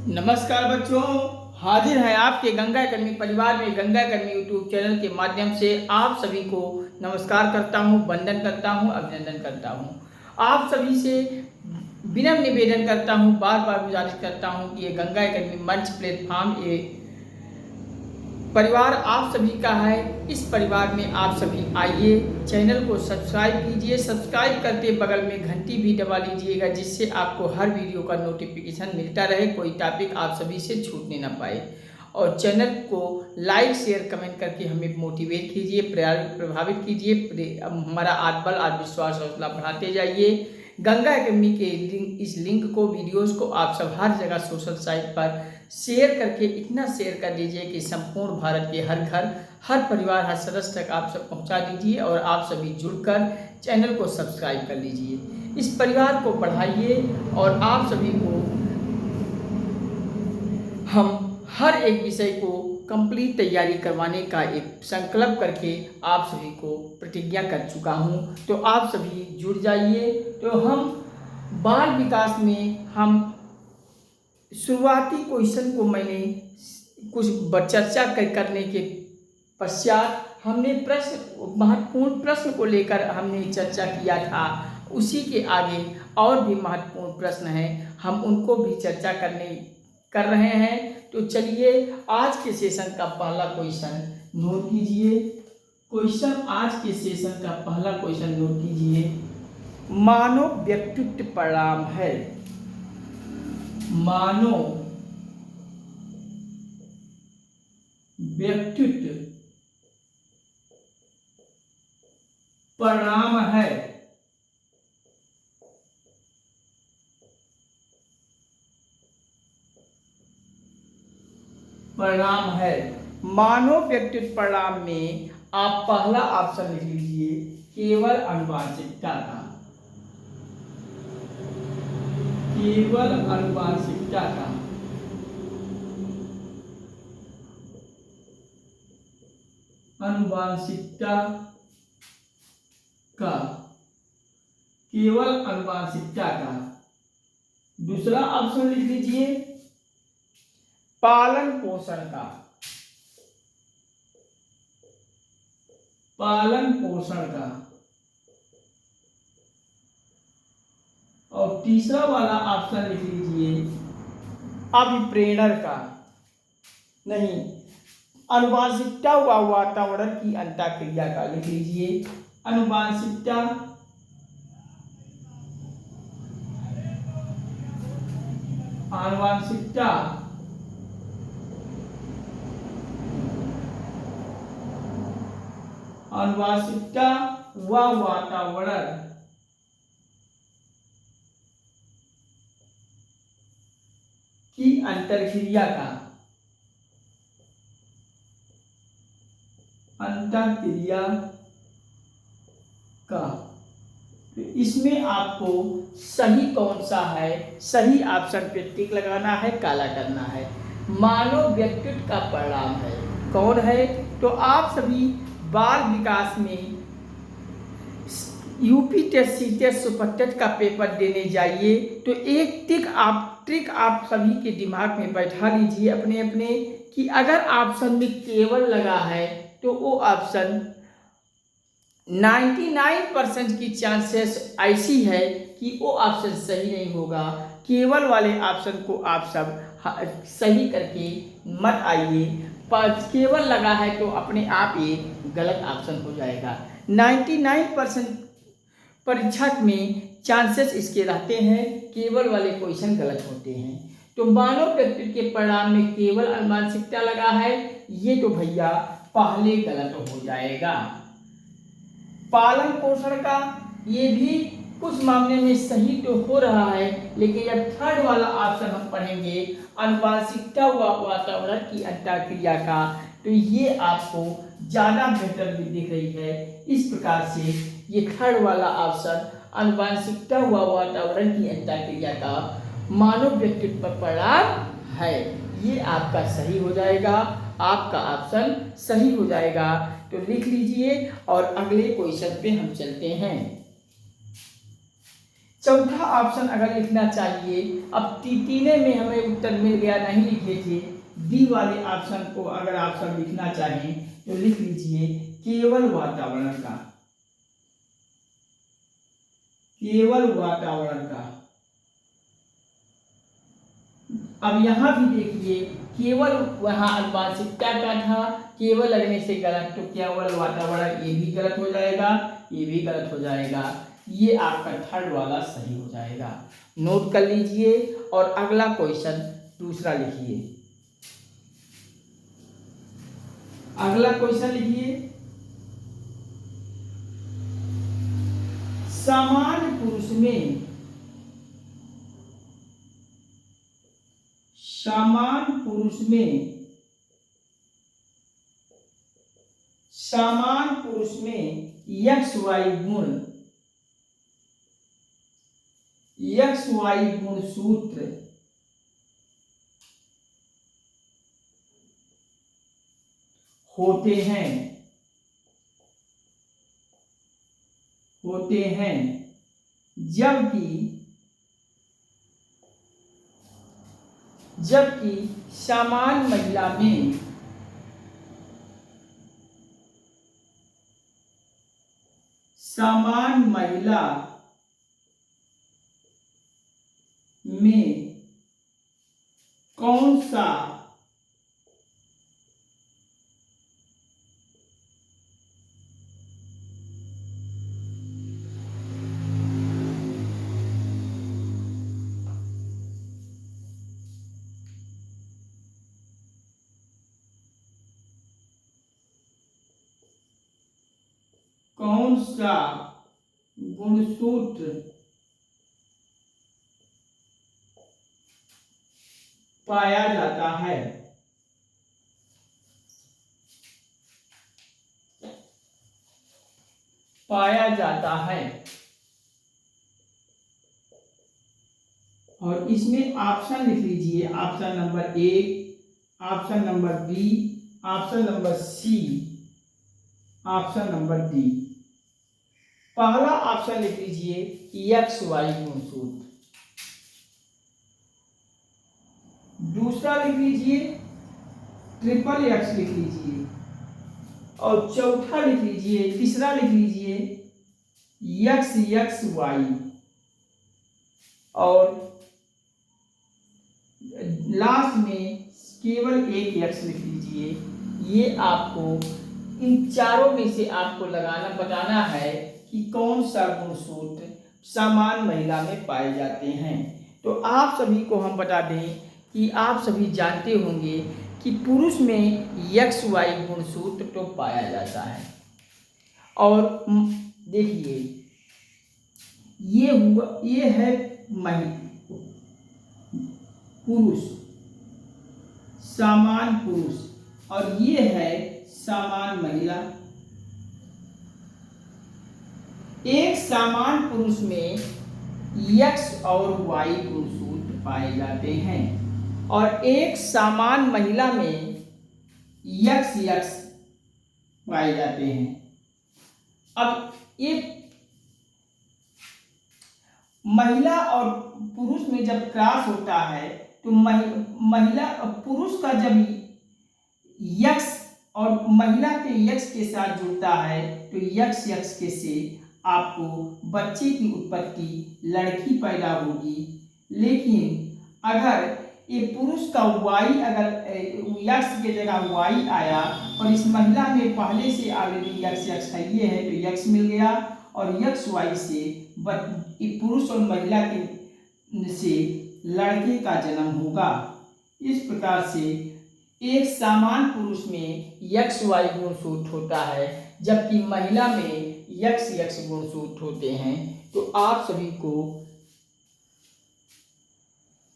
नमस्कार बच्चों, हाजिर हैं आपके गंगा अकेडमी परिवार में। गंगा अकेडमी यूट्यूब चैनल के माध्यम से आप सभी को नमस्कार करता हूं, वंदन करता हूं, अभिनंदन करता हूं। आप सभी से विनम्र निवेदन करता हूं, बार बार गुजारिश करता हूं कि ये गंगा अकेडमी मंच प्लेटफॉर्म ये परिवार आप सभी का है। इस परिवार में आप सभी आइए, चैनल को सब्सक्राइब कीजिए। सब्सक्राइब करते बगल में घंटी भी दबा लीजिएगा, जिससे आपको हर वीडियो का नोटिफिकेशन मिलता रहे, कोई टॉपिक आप सभी से छूटने ना पाए। और चैनल को लाइक शेयर कमेंट करके हमें मोटिवेट कीजिए, प्रभावित कीजिए। हमारा आत्मबल आत्मविश्वास हौसला बढ़ाते जाइए। गंगा अकेडमी के इस लिंक को, वीडियोस को आप सब हर जगह सोशल साइट पर शेयर करके इतना शेयर कर दीजिए कि संपूर्ण भारत के हर घर, हर परिवार, हर सदस्य तक आप सब पहुंचा दीजिए। और आप सभी जुड़कर चैनल को सब्सक्राइब कर लीजिए। इस परिवार को बढ़ाइए और आप सभी को हम हर एक विषय को कंप्लीट तैयारी करवाने का एक संकल्प करके आप सभी को प्रतिज्ञा कर चुका हूं। तो आप सभी जुड़ जाइए। तो हम बाल विकास में हम शुरुआती क्वेश्चन को मैंने कुछ चर्चा करने के पश्चात हमने महत्वपूर्ण प्रश्न को लेकर हमने चर्चा किया था। उसी के आगे और भी महत्वपूर्ण प्रश्न हैं, हम उनको भी चर्चा कर रहे हैं। तो चलिए आज के सेशन का पहला क्वेश्चन नोट कीजिए। आज के सेशन का पहला क्वेश्चन नोट कीजिए। मानव व्यक्तित्व परिणाम है। मानव व्यक्तित्व परिणाम है। मानव व्यक्तित्व परिणाम में आप पहला ऑप्शन लिख लीजिए, केवल आनुवंशिकता का। केवल आनुवंशिकता का। आनुवंशिकता का, केवल आनुवंशिकता का। दूसरा ऑप्शन लिख लीजिए, पालन पोषण का। पालन पोषण का। और तीसरा वाला ऑप्शन लिख लीजिए, अभिप्रेरण का। नहीं, आनुवंशिकता व वातावरण की अंतःक्रिया का लिख लीजिए। आनुवंशिकता व वातावरण की अंतःक्रिया का। तो इसमें आपको सही कौन सा है, सही ऑप्शन पे टिक लगाना है, काला करना है। मानव व्यक्तित्व का परिणाम है, कौन है? तो आप सभी बाल विकास में यूपी टेस्ट, सी टेस्ट, सुपर टेस्ट का पेपर देने जाइए तो एक ट्रिक आप सभी के दिमाग में बैठा लीजिए अपने अपने, कि अगर ऑप्शन में केवल लगा है तो वो ऑप्शन 99% की चांसेस ऐसी है कि वो ऑप्शन सही नहीं होगा। केवल वाले ऑप्शन को आप सब सही करके मत आइए। पर केवल लगा है तो अपने आप ये गलत ऑप्शन हो जाएगा। 99% परीक्षा में चांसेस इसके रहते हैं, केवल वाले क्वेश्चन गलत होते हैं। तो मानव व्यक्तित्व के परिणाम में केवल आनुवंशिकता लगा है, ये तो भैया पहले गलत हो जाएगा। पालन पोषण का, ये भी कुछ मामले में सही तो हो रहा है, लेकिन जब थर्ड वाला ऑप्शन हम पढ़ेंगे, आनुवंशिकता व वातावरण की अंतःक्रिया का, तो ये आपको ज़्यादा बेहतर भी दिख रही है। इस प्रकार से ये थर्ड वाला ऑप्शन, आनुवंशिकता व वातावरण की अंतःक्रिया का मानव व्यक्तित्व पर परिणाम है, ये आपका सही हो जाएगा। आपका ऑप्शन सही हो जाएगा। तो लिख लीजिए और अगले क्वेश्चन पे हम चलते हैं। चौथा ऑप्शन अगर लिखना चाहिए, अब तीने में हमें उत्तर मिल गया, नहीं लिखे थे, डी वाले ऑप्शन को अगर आप सब लिखना चाहें तो लिख लीजिए केवल वातावरण का, केवल वातावरण का। अब यहाँ भी देखिए केवल, वहाँ अनुवांशिकता का था, केवल लगने से गलत, तो केवल वातावरण ये भी गलत हो जाएगा, ये भी गलत हो जाएगा, ये आपका थर्ड वाला सही हो जाएगा। नोट कर लीजिए और अगला क्वेश्चन दूसरा लिखिए। अगला क्वेश्चन लिखिए, सामान्य पुरुष में, सामान्य पुरुष में, सामान्य पुरुष में एक्स वाई गुण, एक्स वाई गुण सूत्र होते हैं, होते हैं, जबकि, जबकि सामान्य महिला में, सामान्य महिला में कौन सा गुणसूत्र पाया जाता है, पाया जाता है। और इसमें ऑप्शन लिख लीजिए, option number A, option number B, option number C, option number D. पहला ऑप्शन लिख लीजिए एक्स वाई गुणसूत्र, दूसरा लिख लीजिए ट्रिपल एक्स लिख लीजिए, और चौथा लिख लीजिए, तीसरा लिख लीजिए एक्स एक्स वाई, और लास्ट में केवल एक एक्स लिख लीजिए। ये आपको इन चारों में से आपको लगाना, बताना है कि कौन सा गुणसूत्र सामान्य महिला में पाए जाते हैं। तो आप सभी को हम बता दें कि आप सभी जानते होंगे कि पुरुष में एक्स वाई गुणसूत्र तो पाया जाता है। और देखिए ये हुआ, ये है पुरुष, सामान्य पुरुष, और ये है सामान्य महिला। एक सामान्य पुरुष में एक्स और वाई गुणसूत्र पाए जाते हैं, और एक सामान्य महिला में एक्स एक्स पाए जाते हैं। अब ये महिला और पुरुष में जब क्रॉस होता है तो महिला पुरुष का जब यक्स और महिला के यक्स के साथ जुड़ता है तो यक्स यक्स के से आपको बच्चे की उत्पत्ति लड़की पैदा होगी। लेकिन अगर ये पुरुष का वाई, अगर यक्स की जगह वाई आया और इस महिला में पहले से ऑलरेडी यक्स यक्स है, ये है तो यक्स मिल गया, और यक्स वाई से पुरुष और महिला के से लड़के का जन्म होगा। इस प्रकार से एक सामान्य पुरुष में यक्स वाई गुणसूत्र होता है, जबकि महिला में यक्स यक्स गुणसूत्र होते हैं। तो आप सभी को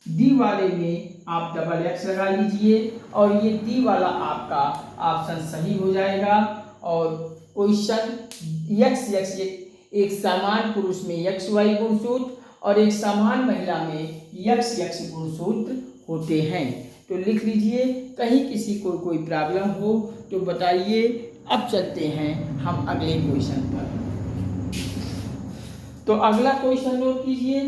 डी वाले में आप डबल एक्स लगा लीजिए, और ये डी वाला आपका ऑप्शन सही हो जाएगा। और क्वेश्चन यक्स यक्स, एक सामान्य पुरुष में यक्स वाई गुणसूत्र और एक सामान्य महिला में यक्स यक्स गुणसूत्र होते हैं। तो लिख लीजिए, कहीं किसी को कोई प्रॉब्लम हो तो बताइए। अब चलते हैं हम अगले क्वेश्चन पर। तो अगला क्वेश्चन नोट कीजिए।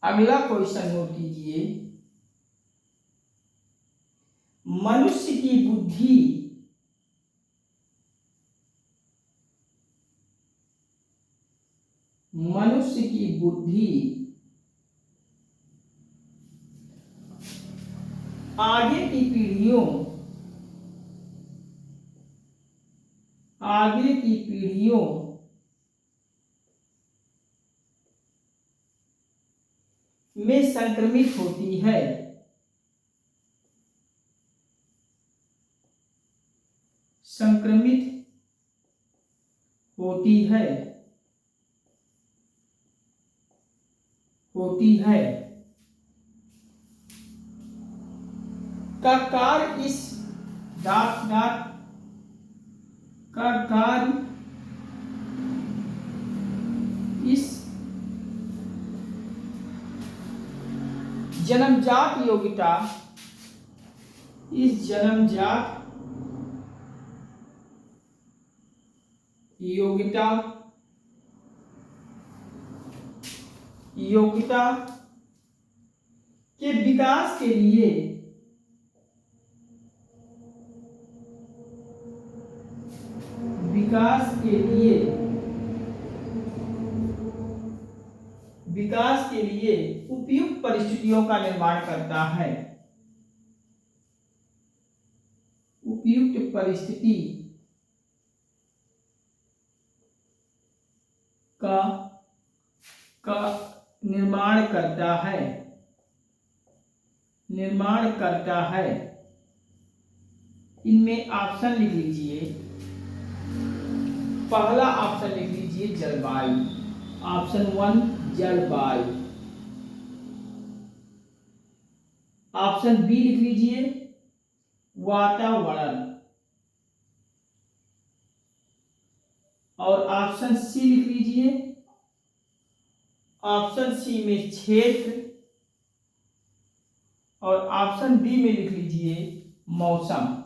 अगला क्वेश्चन नोट कीजिए। मनुष्य की बुद्धि आगे की पीढ़ियों में संक्रमित होती है। होती है का कार्य इस डॉट डॉट का कार्य इस जन्मजात योग्यता के विकास के लिए उपयुक्त परिस्थितियों का निर्माण करता है। उपयुक्त परिस्थिति का निर्माण करता है। इनमें ऑप्शन लिख लीजिए। पहला ऑप्शन लिख लीजिए जलवायु, ऑप्शन 1 जलवायु। ऑप्शन बी लिख लीजिए वातावरण, और ऑप्शन सी लिख लीजिए, ऑप्शन सी में क्षेत्र, और ऑप्शन डी में लिख लीजिए मौसम।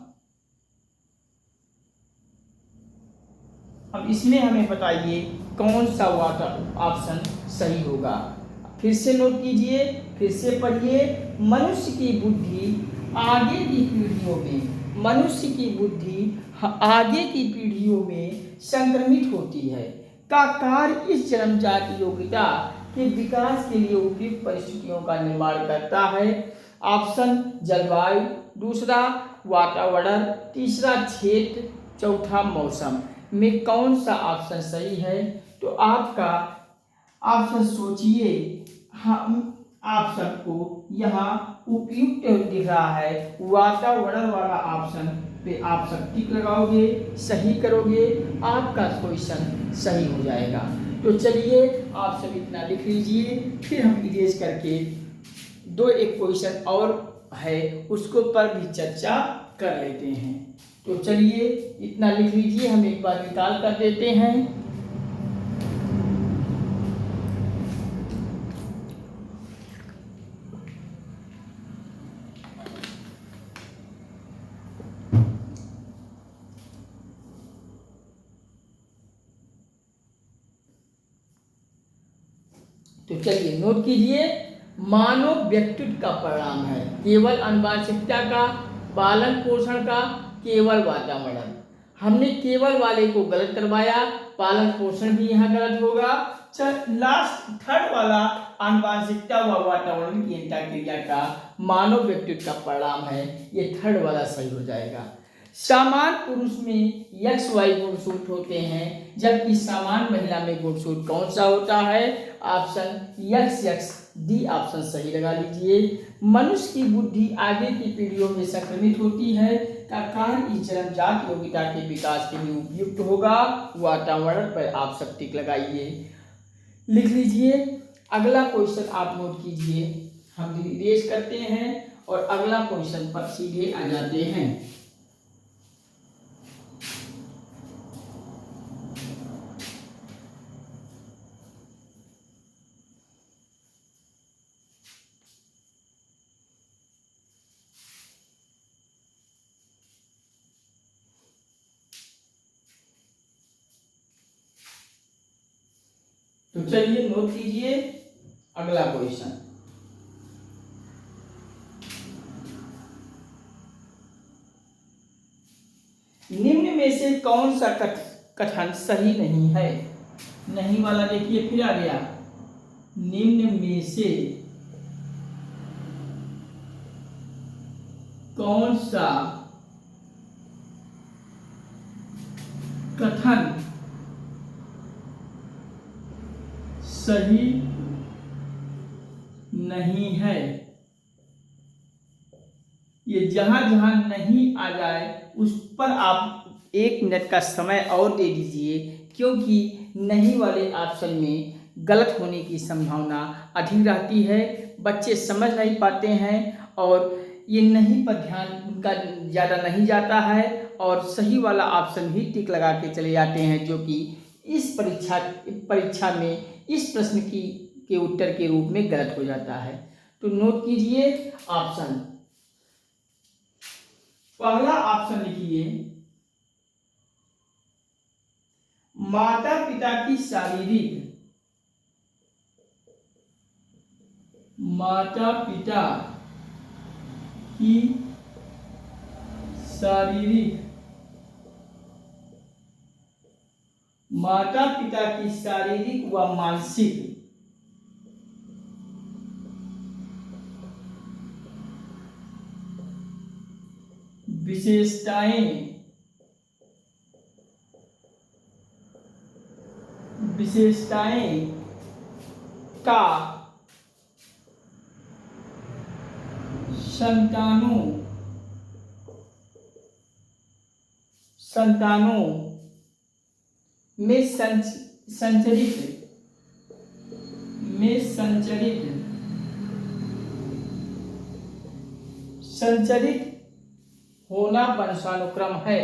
अब इसमें हमें बताइए कौन सा ऑप्शन सही होगा। फिर से नोट कीजिए, फिर से पढ़िए। मनुष्य की बुद्धि आगे की पीढ़ियों में संक्रमित होती है का कार्य इस जन्मजात योग्यता के विकास के लिए उपयुक्त परिस्थितियों का निर्माण करता है। ऑप्शन जलवायु, दूसरा वातावरण, तीसरा क्षेत्र, चौथा मौसम में कौन सा ऑप्शन सही है। तो आपका ऑप्शन सोचिए। हम ऑप्शन को यहाँ उपयुक्त दिख रहा है, वातावरण वाला ऑप्शन पे आप सब टिक लगाओगे, सही करोगे, आपका क्वेश्चन सही हो जाएगा। तो चलिए आप सब इतना लिख लीजिए, फिर हम इरेज करके एक क्वेश्चन और है उसको पर भी चर्चा कर लेते हैं। तो चलिए इतना लिख लीजिए, हम एक बार निकाल कर देते हैं। तो चलिए नोट कीजिए। मानव व्यक्तित्व का परिणाम है केवल आनुवंशिकता का, पालन पोषण का, केवल वातावरण। हमने केवल वाले को गलत करवाया, पालन पोषण भी यहाँ गलत होगा। लास्ट थर्ड वाला आनुवंशिकता व वातावरण की अंतःक्रिया का मानव व्यक्तित्व का परिणाम है, ये थर्ड वाला सही हो जाएगा। सामान्य पुरुष में XY गुणसूत्र होते हैं, जबकि सामान्य महिला में गुणसूत्र कौन सा होता है। ऑप्शन XX डी ऑप्शन सही लगा लीजिए। मनुष्य की बुद्धि आगे की पीढ़ियों में संक्रमित होती है का कार्य इस जन्मजात योग्यता के विकास के लिए उपयुक्त होगा। वातावरण पर आप सब टिक लगाइए, लिख लीजिए। अगला क्वेश्चन आप नोट कीजिए, हम इरेज करते हैं और अगला क्वेश्चन पर सीधे आ जाते हैं। तो चलिए नोट कीजिए अगला क्वेश्चन। निम्न में से कौन सा कथन सही नहीं है? नहीं वाला देखिए फिर आ गया। निम्न में से कौन सा कथन सही नहीं है? ये जहां जहां नहीं आ जाए उस पर आप 1 मिनट का समय और दे दीजिए, क्योंकि नहीं वाले ऑप्शन में गलत होने की संभावना अधिक रहती है। बच्चे समझ नहीं पाते हैं और ये नहीं पर ध्यान उनका ज़्यादा नहीं जाता है और सही वाला ऑप्शन ही टिक लगा के चले जाते हैं, जो कि इस परीक्षा में इस प्रश्न के उत्तर के रूप में गलत हो जाता है। तो नोट कीजिए ऑप्शन। पहला ऑप्शन लिखिए, माता पिता की शारीरिक व मानसिक विशेषताएं का संतानों में संचरित होना वंशानुक्रम है।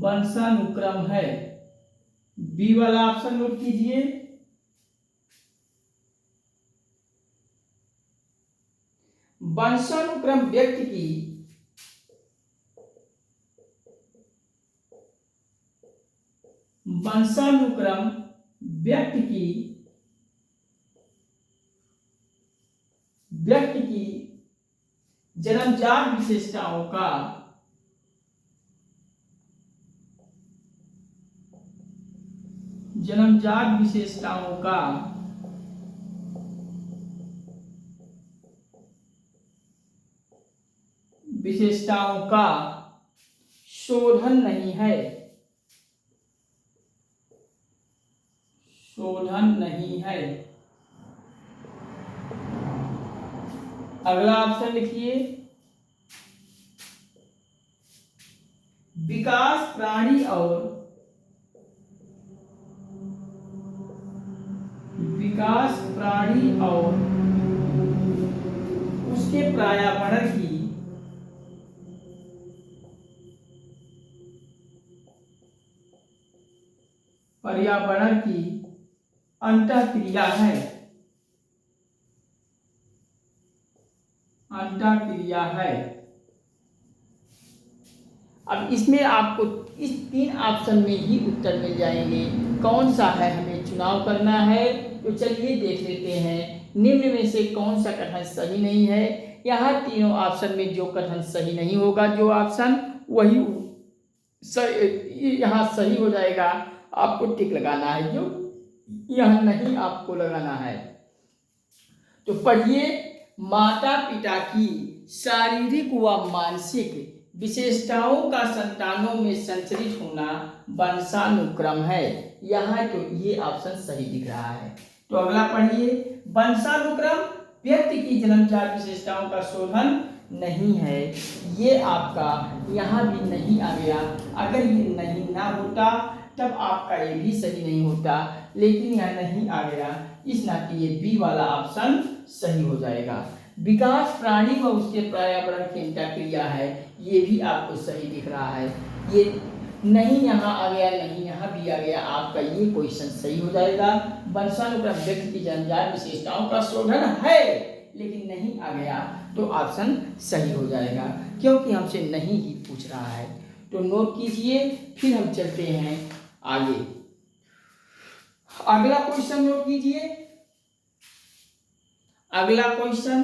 वंशानुक्रम है। बी वाला ऑप्शन नोट कीजिए, वंशानुक्रम व्यक्ति की जन्मजात विशेषताओं का शोधन नहीं है। अगला ऑप्शन लिखिए, विकास प्राणी और उसके पर्यावरण की अंतःक्रिया है। अब इसमें आपको इस 3 ऑप्शन में ही उत्तर मिल जाएंगे। कौन सा है हमें चुनाव करना है, तो चलिए देख लेते हैं। निम्न में से कौन सा कथन सही नहीं है? यहाँ तीनों ऑप्शन में जो कथन सही नहीं होगा, जो ऑप्शन वही यहाँ सही हो जाएगा। आपको टिक लगाना है, जो यहाँ नहीं आपको लगाना है। तो पढ़िए, माता पिता की शारीरिक व मानसिक विशेषताओं का संतानों में संचरित होना वंशानुक्रम है। यहाँ तो ये ऑप्शन सही दिख रहा है। तो अगला पढ़िए, वंशानुक्रम व्यक्ति की जन्मजात विशेषताओं का शोधन नहीं है। ये आपका यहाँ भी नहीं आ गया। अगर ये नहीं ना होता तब आपका ये भी सही नहीं होता, लेकिन यह नहीं आ गया, इस नाते ये बी वाला ऑप्शन सही हो जाएगा। विकास प्राणी व उसके पर्यावरण की अंतःक्रिया है, ये भी आपको सही दिख रहा है। ये नहीं यहाँ आ गया, नहीं यहाँ भी आ गया, आपका ये क्वेश्चन सही हो जाएगा। वंशानुक्रम व्यक्ति की जन्मजात विशेषताओं का शोधन है, लेकिन नहीं आ गया तो ऑप्शन सही हो जाएगा, क्योंकि हमसे नहीं ही पूछ रहा है। तो नोट कीजिए, फिर हम चलते हैं आगे। अगला क्वेश्चन नोट कीजिए। अगला क्वेश्चन,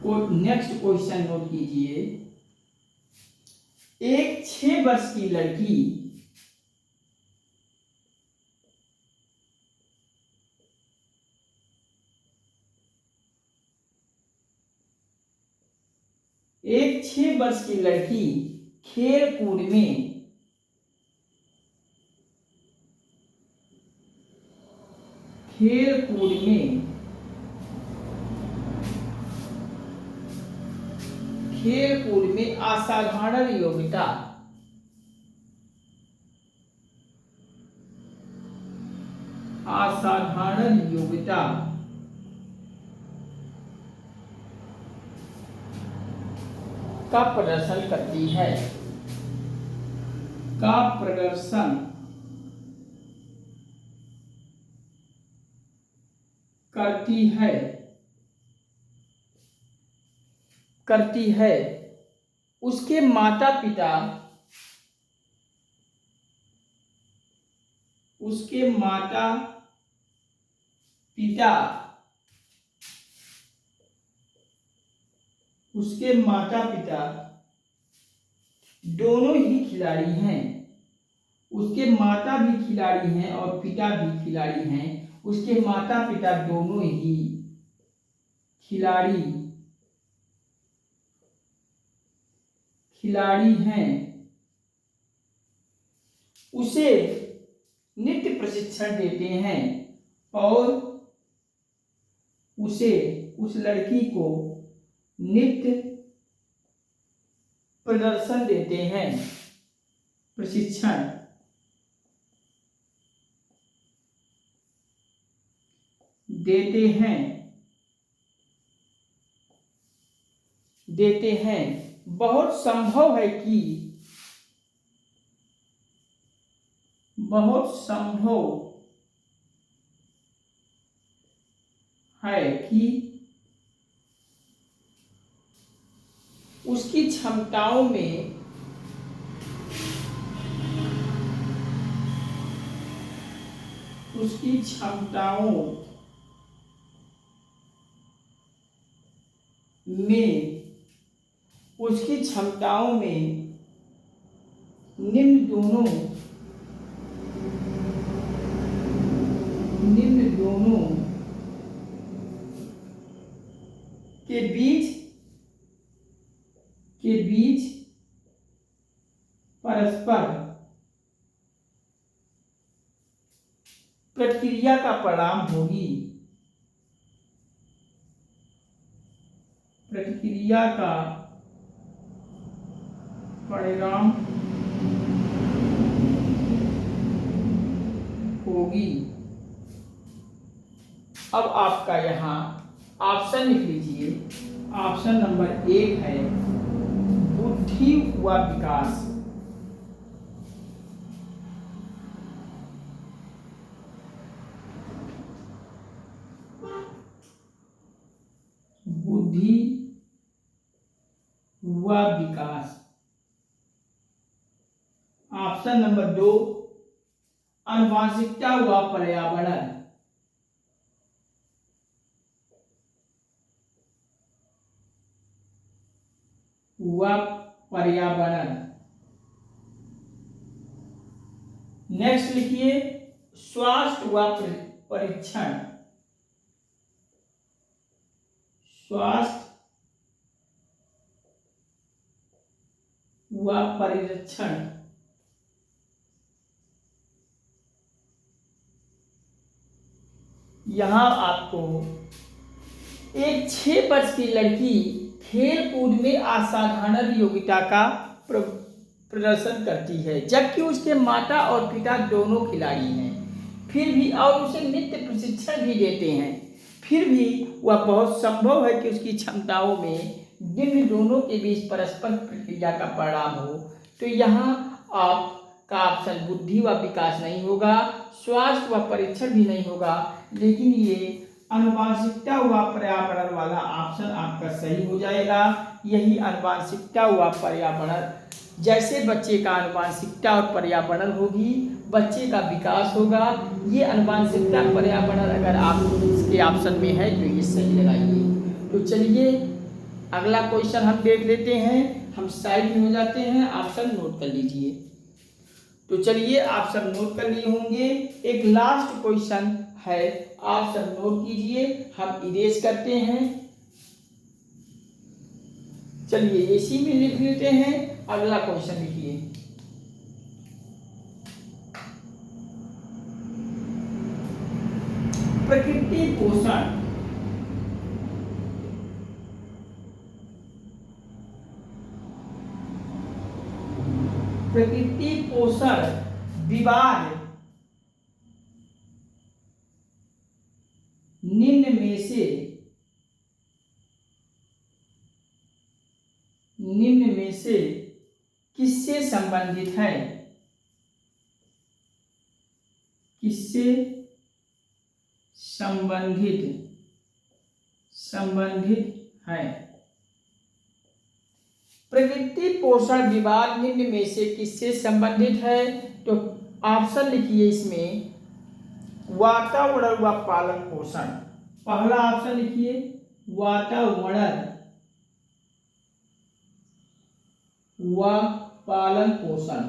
नेक्स्ट क्वेश्चन नोट कीजिए। एक 6 वर्ष की लड़की एक 6 वर्ष की लड़की खेल कूद में असाधारण योग्यता का प्रदर्शन करती है, करती है। उसके माता पिता दोनों ही खिलाड़ी हैं। उसके माता भी खिलाड़ी हैं और पिता भी खिलाड़ी हैं। उसके माता पिता दोनों ही खिलाड़ी हैं। उसे नृत्य प्रशिक्षण देते हैं और उस लड़की को नृत्य प्रदर्शन देते हैं, प्रशिक्षण देते हैं। बहुत संभव है कि उसकी क्षमताओं में निम्न दोनों के बीच परस्पर प्रतिक्रिया का परिणाम होगी। अब आपका यहाँ ऑप्शन लिख लीजिए। ऑप्शन नंबर 1 है बुद्धि व विकास। बुद्धि व विकास। ऑप्शन नंबर 2 आनुवंशिकता व पर्यावरण। नेक्स्ट लिखिए स्वास्थ्य व परीक्षण। यहाँ आपको एक 6 वर्ष की लड़की खेल कूद में असाधारण योग्यता का प्रदर्शन करती है, जबकि उसके माता और पिता दोनों खिलाड़ी हैं, फिर भी और उसे नृत्य प्रशिक्षण भी देते हैं, फिर भी वह बहुत संभव है कि उसकी क्षमताओं में निम्न दोनों के बीच परस्पर प्रतिक्रिया का परिणाम हो। तो यहाँ आप का ऑप्शन बुद्धि व विकास नहीं होगा, स्वास्थ्य व परीक्षण भी नहीं होगा, लेकिन ये आनुवांशिकता व पर्यावरण वाला ऑप्शन आपका सही हो जाएगा। यही आनुवांशिकता व पर्यावरण, जैसे बच्चे का आनुवांशिकता और पर्यावरण होगी, बच्चे का विकास होगा। ये आनुवांशिकता पर्यावरण अगर आप इसके ऑप्शन में है तो ये सही लगाइए। तो चलिए अगला क्वेश्चन हम देख लेते हैं। हम साइड में हो जाते हैं, ऑप्शन नोट कर लीजिए। तो चलिए ऑप्शन नोट कर लिए होंगे। एक लास्ट क्वेश्चन है, ऑप्शन नोट कीजिए। हम इरेज करते हैं। चलिए इसी में लिख लेते हैं। अगला क्वेश्चन लिखिए। प्रकृति पोषण विवाद निम्न में से किससे संबंधित है? किससे संबंधित है? प्रकृति पोषण विवाद निम्न में से किससे संबंधित है? तो ऑप्शन लिखिए इसमें, वातावरण व पालन पोषण। पहला ऑप्शन लिखिए वातावरण व पालन पोषण।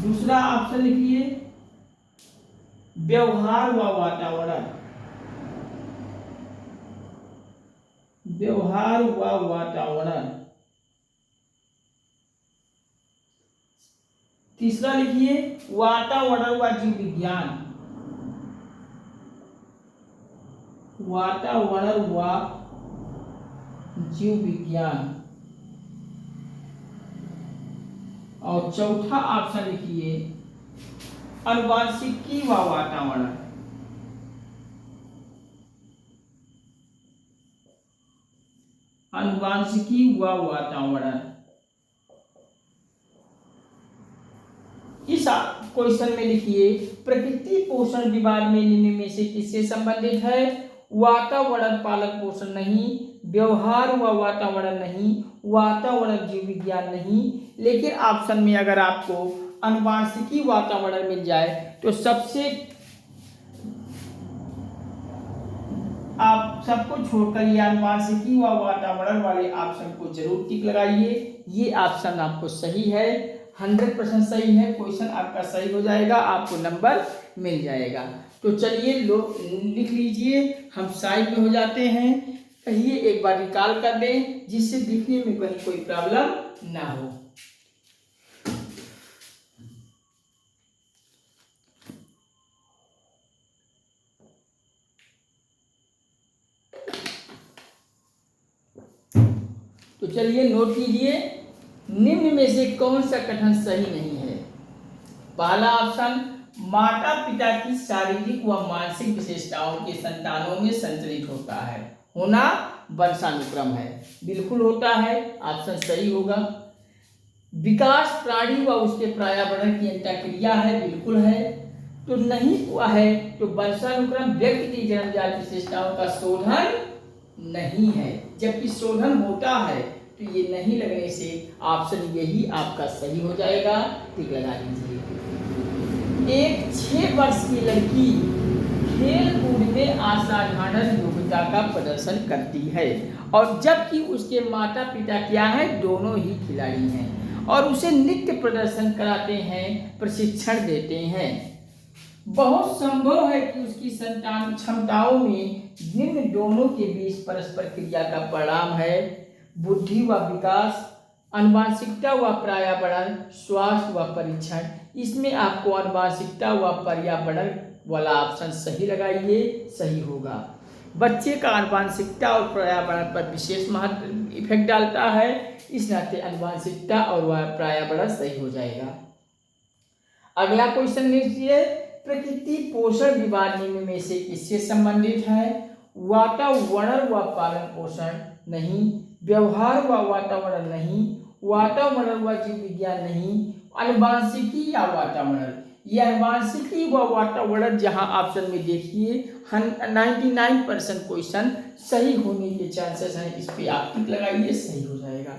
दूसरा ऑप्शन लिखिए व्यवहार व वातावरण। तीसरा लिखिए वातावरण व जीव विज्ञान। और चौथा ऑप्शन लिखिए आनुवांशिकी व वातावरण। इस क्वेश्चन में लिखिए प्रकृति पोषण विवाद में निम्न में से किससे संबंधित है? वातावरण पालन पोषण नहीं, व्यवहार व वातावरण नहीं, वातावरण जीव विज्ञान नहीं। लेकिन ऑप्शन में अगर आपको आनुवांशिकी वातावरण मिल जाए तो सबसे आप सबको छोड़कर ये आनुवांशिकी व वातावरण वाले ऑप्शन को जरूर टिक लगाइए। ये ऑप्शन आपको सही है, 100% सही है। क्वेश्चन आपका सही हो जाएगा, आपको नंबर मिल जाएगा। तो चलिए लिख लीजिए। हम साइड में हो जाते हैं। कहिए एक बार रिकॉल कर लें जिससे दिखने में कहीं कोई प्रॉब्लम ना हो। तो चलिए नोट कीजिए, निम्न में से कौन सा कथन सही नहीं है? पहला ऑप्शन माता पिता की शारीरिक व मानसिक विशेषताओं के संतानों में संचरित होता है, होना वंशानुक्रम है। बिल्कुल होता है, ऑप्शन सही होगा। विकास प्राणी व उसके पर्यावरण की अंतःक्रिया है, बिल्कुल है। तो नहीं हुआ है तो वंशानुक्रम व्यक्ति की जन्मजात विशेषताओं का शोधन नहीं है, जबकि शोधन होता है। तो ये नहीं लगने से ऑप्शन यही आपका सही हो जाएगा। टिक लगा लीजिए। एक 6 वर्ष की लड़की खेल कूद में असाधारण योग्यता का प्रदर्शन करती है, और जबकि उसके माता पिता क्या है, दोनों ही खिलाड़ी हैं और उसे नृत्य प्रदर्शन कराते हैं, प्रशिक्षण देते हैं। बहुत संभव है कि उसकी संतान क्षमताओं में निम्न दोनों के बीच परस्पर क्रिया का परिणाम है: बुद्धि व विकास, आनुवांशिकता व पर्यावरण, स्वास्थ्य व परीक्षण। इसमें आपको आनुवांशिकता व पर्यावरण वाला ऑप्शन सही लगाइए, सही होगा। बच्चे का आनुवांशिकता और पर्यावरण पर विशेष महत्व इफेक्ट डालता है, इस नाते आनुवांशिकता और पर्यावरण सही हो जाएगा। अगला क्वेश्चन लीजिए, प्रकृति पोषण विवाद निम्न में से किससे संबंधित है? वातावरण व पालन पोषण, नहीं, व्यवहार व वातावरण नहीं, वातावरण व जीव विज्ञान नहीं, अनुवांशिकी या वातावरण। ये अनुवांशिकी व वातावरण जहां ऑप्शन में देखिए 99% क्वेश्चन सही होने के चांसेस हैं, इस पे आप टिक लगाइए, सही हो जाएगा।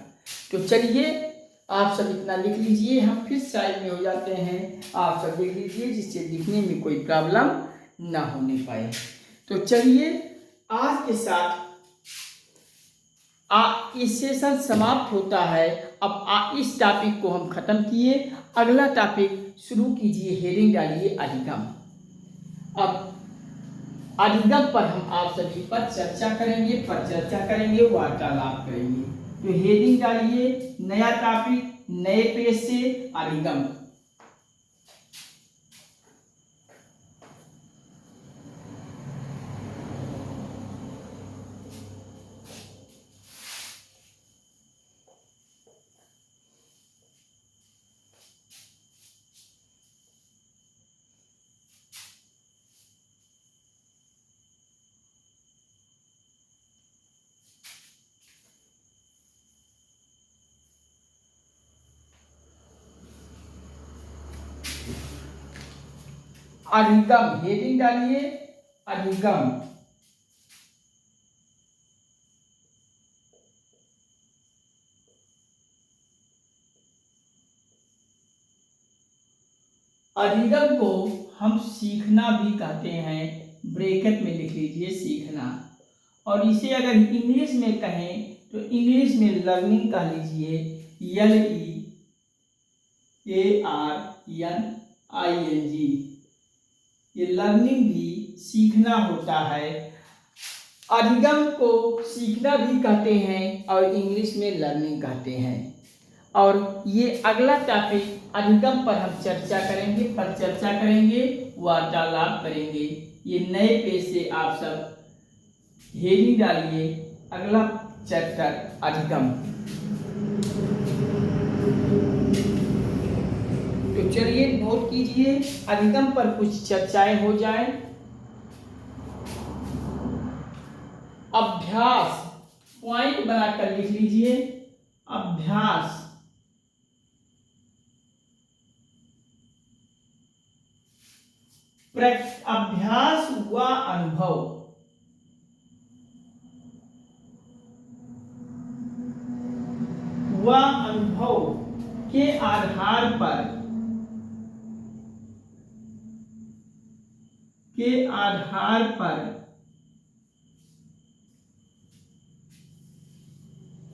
तो चलिए आप सब इतना लिख लीजिए, हम फिर साइड में हो जाते हैं। आप सब लिख लीजिए जिससे लिखने में कोई प्रॉब्लम ना होने पाए। तो चलिए आज के साथ इस सेशन समाप्त होता है। अब इस टॉपिक को हम खत्म किए, अगला टॉपिक शुरू कीजिए, हेडिंग डालिए अधिगम। अब अधिगम पर हम आप सभी पर चर्चा करेंगे, वार्तालाप करेंगे। तो हेडिंग डालिए, नया टॉपिक, नए पेज से अधिगम। अधिगम, हेडिंग डालिए अधिगम। अधिगम को हम सीखना भी कहते हैं, ब्रैकेट में लिख लीजिए सीखना। और इसे अगर इंग्लिश में कहें तो इंग्लिश में लर्निंग कह लीजिए, LEARNING। ये लर्निंग भी सीखना होता है। अधिगम को सीखना भी कहते हैं और इंग्लिश में लर्निंग कहते हैं। और ये अगला टॉपिक अधिगम पर हम चर्चा करेंगे, वार्तालाप करेंगे। ये नए पेज से आप सब हेडिंग डालिए, अगला चैप्टर अधिगम। तो चलिए नोट कीजिए, अधिगम पर कुछ चर्चाएं हो जाए। अभ्यास, पॉइंट बनाकर लिख लीजिए, अभ्यास। अभ्यास व अनुभव, के आधार पर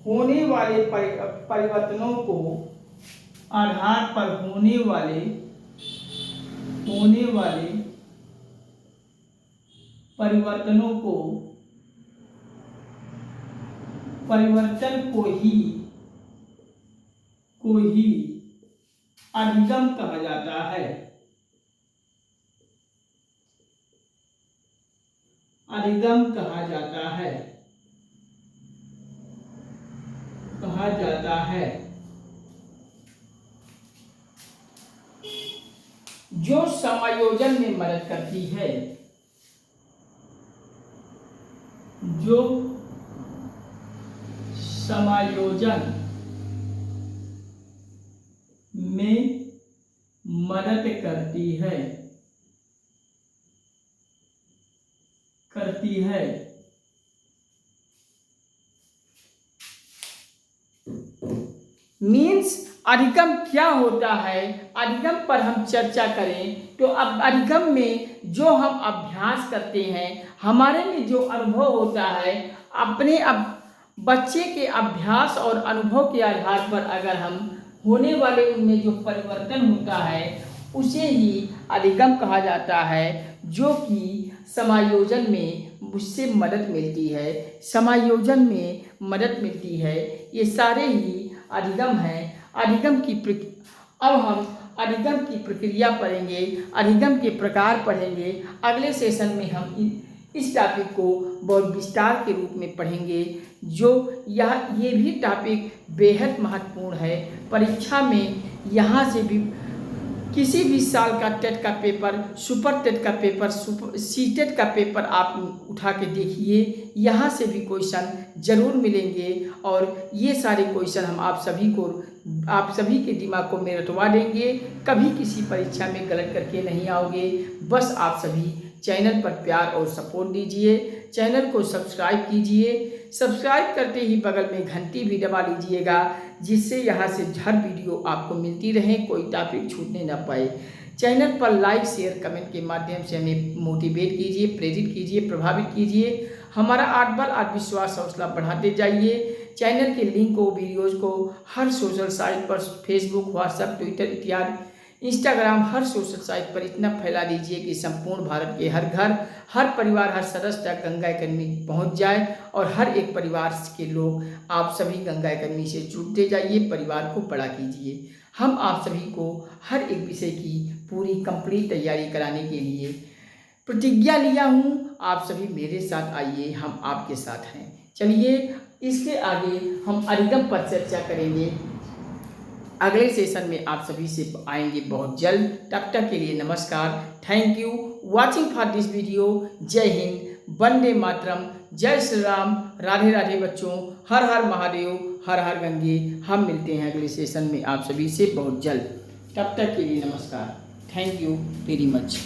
होने वाले परिवर्तनों को, आधार पर होने वाले परिवर्तन को ही अधिगम कहा जाता है। अधिगम कहा जाता है जो समायोजन में मदद करती है, जो समायोजन में मदद करती है। मीन्स अधिगम क्या होता है, अधिगम पर हम चर्चा करें तो अब अधिगम में जो हम अभ्यास करते हैं, हमारे में जो अनुभव होता है, अपने बच्चे के अभ्यास और अनुभव के आधार पर अगर हम होने वाले उनमें जो परिवर्तन होता है उसे ही अधिगम कहा जाता है, जो कि समायोजन में उससे मदद मिलती है, समायोजन में मदद मिलती है। ये सारे ही अधिगम हैं। अब हम अधिगम की प्रक्रिया पढ़ेंगे, अधिगम के प्रकार पढ़ेंगे। अगले सेशन में हम इस टॉपिक को बहुत विस्तार के रूप में पढ़ेंगे, जो ये भी टॉपिक बेहद महत्वपूर्ण है। परीक्षा में यहाँ से भी किसी भी साल का टेट का पेपर, सुपर टेट का पेपर, सीटेट का पेपर आप उठा के देखिए, यहाँ से भी क्वेश्चन जरूर मिलेंगे और ये सारे क्वेश्चन हम आप सभी के दिमाग को में रटवा देंगे। कभी किसी परीक्षा में गलत करके नहीं आओगे। बस आप सभी चैनल पर प्यार और सपोर्ट दीजिए, चैनल को सब्सक्राइब कीजिए। सब्सक्राइब करते ही बगल में घंटी भी दबा लीजिएगा, जिससे यहाँ से हर वीडियो आपको मिलती रहे, कोई टॉपिक छूटने ना पाए। चैनल पर लाइक शेयर कमेंट के माध्यम से हमें मोटिवेट कीजिए, प्रेरित कीजिए, प्रभावित कीजिए। हमारा आत्मबल, आत्मविश्वास, हौसला बढ़ाते जाइए। चैनल के लिंक को, वीडियोज़ को हर सोशल साइट पर, फेसबुक, व्हाट्सएप, ट्विटर इत्यादि, इंस्टाग्राम, हर सोशल साइट पर इतना फैला दीजिए कि संपूर्ण भारत के हर घर, हर परिवार, हर सदस्य तक गंगा अकेडमी पहुंच जाए और हर एक परिवार के लोग आप सभी गंगा अकेडमी से जुड़ते जाइए, परिवार को बड़ा कीजिए। हम आप सभी को हर एक विषय की पूरी कंप्लीट तैयारी कराने के लिए प्रतिज्ञा लिया हूँ। आप सभी मेरे साथ आइए, हम आपके साथ हैं। चलिए इसके आगे हम अधिगम पर चर्चा करेंगे। अगले सेशन में आप सभी से आएंगे बहुत जल्द। तब तक के लिए नमस्कार, thank you watching for this video. जय हिंद, वंदे मातरम, जय श्री राम, राधे राधे बच्चों, हर हर महादेव, हर हर गंगे। हम मिलते हैं अगले सेशन में आप सभी से बहुत जल्द। तब तक के लिए नमस्कार, थैंक यू वेरी मच।